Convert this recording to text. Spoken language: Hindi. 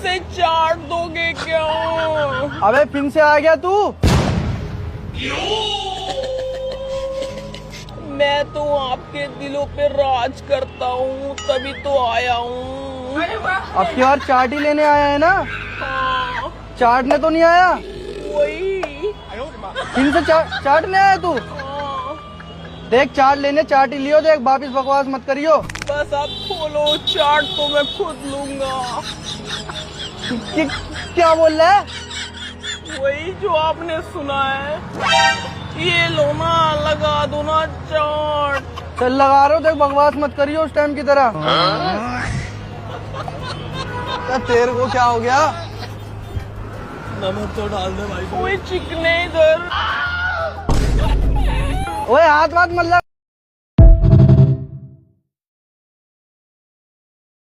से चाट दोगे क्या? अबे फिर से आ गया तू। मैं तो आपके दिलों पे राज करता हूँ, तभी तो आया हूँ। अब की बार चाट ही लेने आया है ना? हाँ, चाटने तो नहीं आया? वही। फिर से चाटने आया तू? हाँ, देख चाट लेने चाट ही लियो, देख वापिस बकवास मत करियो। बस आप खोलो, चाट तो मैं खुद लूंगा। क्या बोल रहा है? वही जो आपने सुना है। ये लो ना, लगा दो ना चाट। चल लगा रहा हूँ, देख बकवास मत करियो उस टाइम की तरह। तेरे को क्या हो गया? नमक तो डाल दे भाई। ओए चिकने इधर। ओए हाथ मत लगा।